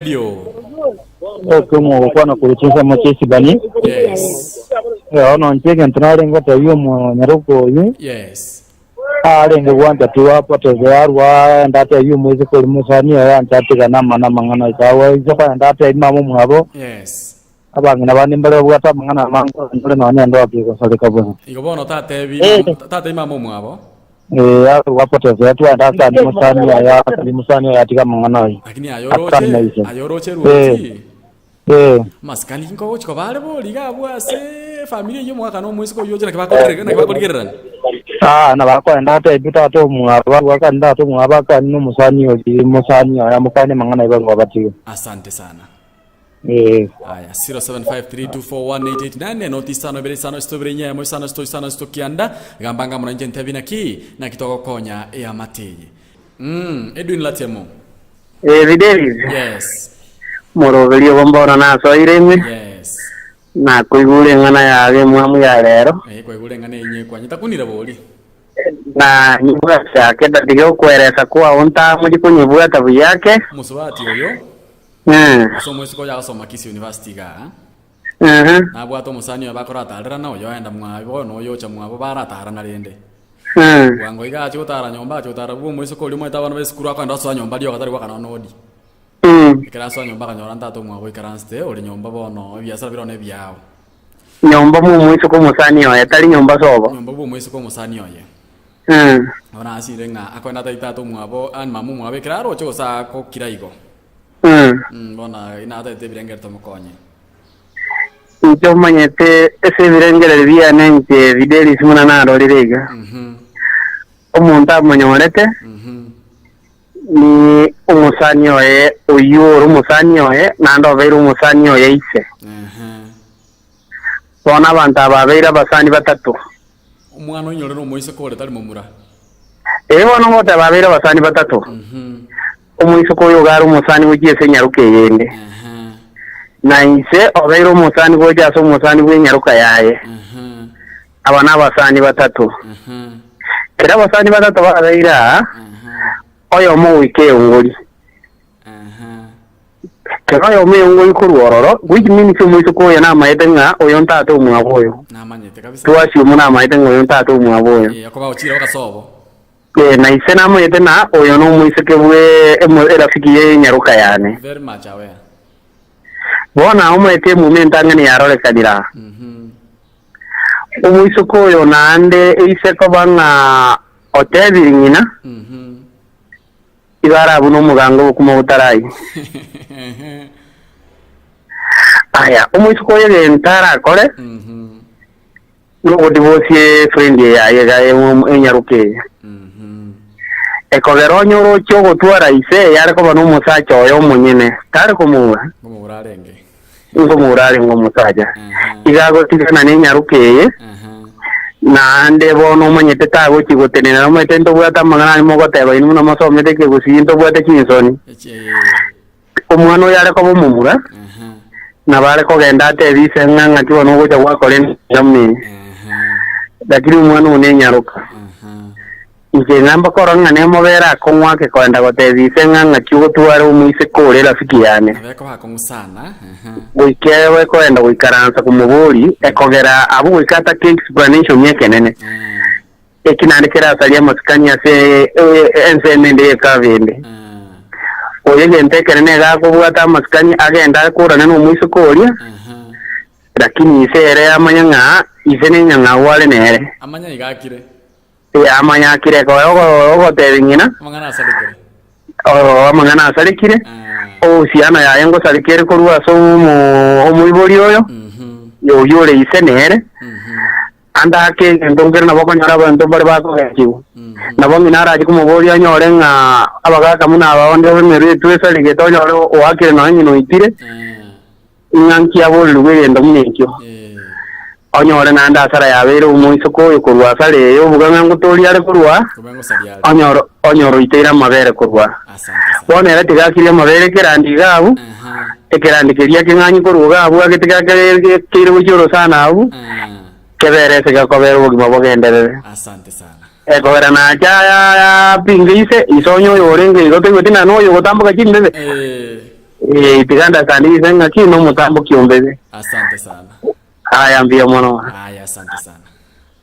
Dio. Como kwa kulicheza machesi bani. Yes. Ono ncheke ntunarenga tayo mu nyaruko yi. Yes. Arenga wanda tuwapa tezarwa ndata yu mwezi ko musani ya ntatika nama ngana ikawa japa ndata imamu mwabo. Yes. Abangina bani mbere bwata mangana mango ndole na nyando apiko salika bwana. Ikobono tate imamu mwabo. Wapo tezatu ndata ni musani ya tika mangana yi. Lakini ayoroche ruoti. Maskani kinko chiko bale bo liga bwase familia yo mwaka no mwezi ko yo jana kibakogerana. Na bako ndata ibita to mwaba waka ndata mwaba kan no musani ya mukane mangana ibango abati. Asante sana. Aya 0753241889 notisano bere sano stobrenya mo sano stokianda gambanga mona njente binaki na kitoko konya ya mateye. Edwin Latemo. Videlis. Yes. Morovelio bombona na so ireme. Yes. Na kuigule ngana yage mwamu ya lero. Kuigule ngana yenye kwa nyitakunira boli. Na nyibwa yake ndadio kweresa kwa onta muri kunyibwa tabu yake. Musubati oyo. So mwesiko ya soma Kisi University ga. Na bwato musani bakora talera na oyo enda mwabo no yo cha mwabo baratara na rende. Wango iga chotara nyomba chotara bu mwesiko limo itabana besikuru akanda so nyomba dio katari kwa kana nodi. Kira so nyomba kanyora ntato mwabo ikaranste oli nyomba bono byasara birone byao. Nyomba mu mwesiko musani oyo tali nyomba sobo. Nyomba bu mwesiko musani oyo. Ona asirenga akwenda taitato mwabo an mamu mwabe kiraro chosa ko kiraigo. Bona inata ite birengere tomukonye. Icyo manyete ese birengere bya nenge Videlis muna naro lirega. Omuntu amonyorete. Ni umusani oye uyuru umusani oye nando beru umusani oye ise. Bona abantu ababeira basani batatu. Umwana onyorero moise ko letali mumura. Bona ngote ababeira basani batatu. Umuisoko yo garu musani ugiye se nyaruke yende. Na ise obeiro musani go jaso musani we nyaruka yaye. Abana abasani batatu. Kira abasani batatu baraira. Oyo mu wike ngori. Kira yo me ngori kuruororo, which means umuisoko yo na maitenga oyo ntato mwaboyo. Na manyete kabisa. Tuwasi umuna maitenga oyo ntato mwaboyo. Yakoba uchira okasobo. Na isena mo yete na oyo no muiseke bwe rafiki ye nyaruka yane. Very much aware. Bona omo yete mumenta ngani yarole kadira. Umuisoko oyo nande iseko banga hotel ngina. Ibara buno mugango kuma utarai. Aya umuisoko oyo ntara kore. No divorce friend ya yega nyaruke. Ekogero nyoro cyo gutwara ise yare ko bano musacha oyo munyene tare kumura ngomurarenge ngomurare ngomusaja igago tigana ne nyarukeye na ande bono manyete tago chigotenera no metendo bwata mangana mo goteba inu no masomete ke gusinto bwata chinsoni omwana yare ko mumura na bare ko genda te bise nganga tiwo no gocha kwa kolen jamni dakiri umwana une nyaruka Ije ngamba koranga nemo vera kongwa ke kwenda gotebise nganga chugo tuware umuise kore rafiki yane. Abeko hakongusana. Wikewe kwenda wikaransa kumuburi ekogera abu wikata ke explanation yake nene. Ekinandikira salia maskani ase ensenende kavende. Oyege ntekere nega kubwata maskani agenda kurana no umuise kore. Lakini isere amanyanga isene nyanga wale nere. Amanya igakire. Amanya kire ko ogo tebingina mangana salikire mangana salikire siana ya yengo salikire ko ruaso omuyibori oyo yo yore isenere anda ke ndongera na bako nyara bantu bari bako yakiwo nabo minara ji kumubori anyore nga abaga kamuna abonde bemere twesa lige to nyore o akire no nyino itire nyanki abo luwe ndo munekyo onyore nanda asara yabere umuisoko yo kurwa sare yo buganga ngutori ari kurwa onyoro itira mabere kurwa bone era tigakire mabere kerandi gabu ekerandi keria kinganyi kurwa gabu agitiga kire bujoro sana abu kebere sega kobere bugi mabogenderere asante sana ekobera na cha pingise isonyo yorenge gote gotina no yo gotambuka chindebe Tiganda sandize ngaki no mutambo kiombeze. Asante sana. Haya mbia mwana. Haya asante sana.